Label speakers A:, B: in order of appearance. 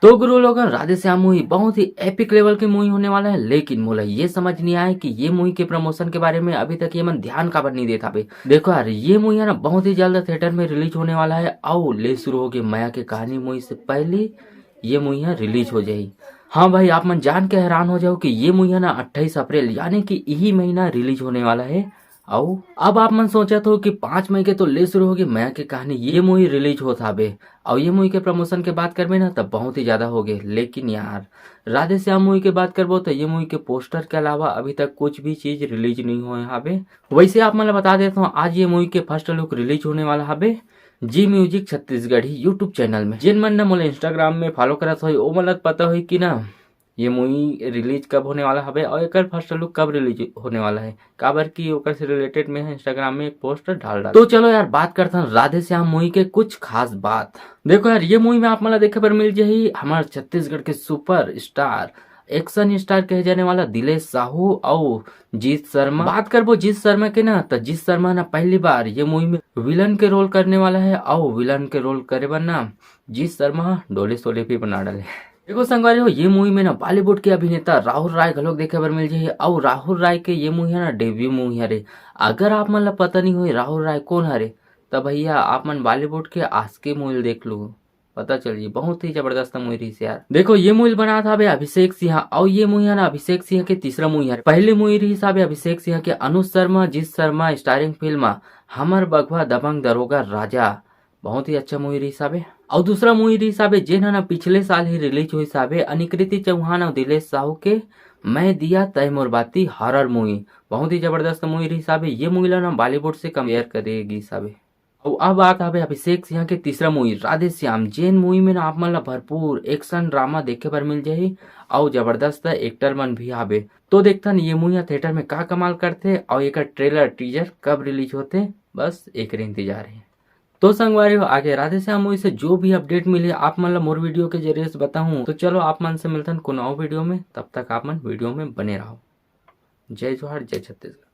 A: तो गुरु लोगन राधेश्याम मूवी बहुत ही एपिक लेवल की मूवी होने वाला है, लेकिन मोला ये समझ नहीं आया कि ये मूवी के प्रमोशन के बारे में अभी तक ये मन ध्यान काबर नहीं देता बे। देखो यार, ये मूवी है ना बहुत ही जल्द थिएटर में रिलीज होने वाला है और ले शुरू होगी माया की कहानी मूवी से पहले ये मूवी है रिलीज हो जाएगी। हाँ भाई, आप मन जान के हैरान हो जाओ कि ये मूवी है ना 28 अप्रैल यानी कि यही महीना रिलीज होने वाला है। आओ अब आप मन सोचा तो कि 5 मई के तो ले शुरू होगी माया की कहानी ये मूवी रिलीज हो था बे, और ये मूवी के प्रमोशन के बात करबे ना तब बहुत ही ज्यादा हो गए। लेकिन यार राधेश्याम मूवी की बात करबो तो ये मूवी के पोस्टर के अलावा अभी तक कुछ भी चीज रिलीज नहीं हुआ है बे। वैसे आप मतलब बता देता हूँ, आज ये मूवी के फर्स्ट लुक रिलीज होने वाला है बे जी म्यूजिक छत्तीसगढ़ी यूट्यूब चैनल में। जिन मन ने मोला इंस्टाग्राम में फॉलो करत हो वो मतलब पता हो कि ना ये मूवी रिलीज कब होने वाला है और एक फर्स्ट लुक कब रिलीज होने वाला है, काबर की ओकर से रिलेटेड में इंस्टाग्राम में एक पोस्टर डाल। तो चलो यार बात करते हैं राधेश्याम मूवी के कुछ खास बात। देखो यार, ये मूवी में आप मला देखे पर मिल जाही हमारे छत्तीसगढ़ के सुपर स्टार एक्शन स्टार कहे जाने वाला दिलेश साहू और जीत शर्मा। बात करबो जीत शर्मा के ना तो जीत शर्मा ना पहली बार ये मूवी में विलन के रोल करने वाला है और विलन के रोल करे बर ना जीत शर्मा डोले सोले भी बना डाले। देखो संगवारी हो, ये मूवी में ना बॉलीवुड के अभिनेता राहुल राय घलोक देखे बर मिल जाही और राहुल राय के ये मूवी है ना डेब्यू मूवी हरे। अगर आप मन ला पता नहीं हो राहुल राय कौन हरे तब भैया आप मन बॉलीवुड के आस्के मूवी देख लो, पता चलिए बहुत ही जबरदस्त मूवी रही यार। देखो ये मूवी बना था अभिषेक सिंह और ये मूवी है ना अभिषेक सिंह के तीसरा मूवी है। पहले मूवी रही अभिषेक सिंह के अनुज शर्मा जीत शर्मा स्टारिंग फिल्म हमर बघवा दबंग दरोगा राजा, बहुत ही अच्छा मूवी रही साबे। और दूसरा मूवी रही साबे जेन है ना पिछले साल ही रिलीज हुई साबे अनिकृति चौहान और दिलेश साहू के मैं दिया तैमूर बाती हॉरर मूवी, बहुत ही जबरदस्त मूवी रही साबे। ये मूवी ना बॉलीवुड से कंपेयर करेगी साबे। और अब आता है अभिषेक सिंह के तीसरा मूवी राधेश्याम, जेन मूवी में ना आप मन ला भरपूर एक्शन ड्रामा देखे पर मिल जाही और जबरदस्त एक्टर मन भी आवे। तो देखता ये मूवी थिएटर में का कमाल करते और एक ट्रेलर टीजर कब रिलीज होते बस एक इंतजार है। तो संगवारी हो आगे राधेश्याम मूवी से जो भी अपडेट मिले आप मन ला मोर वीडियो के जरिए से बताऊं। तो चलो आप मन से मिलते हैं कोनो वीडियो में, तब तक आप मन वीडियो में बने रहो। जय जोहार जय छत्तीसगढ़।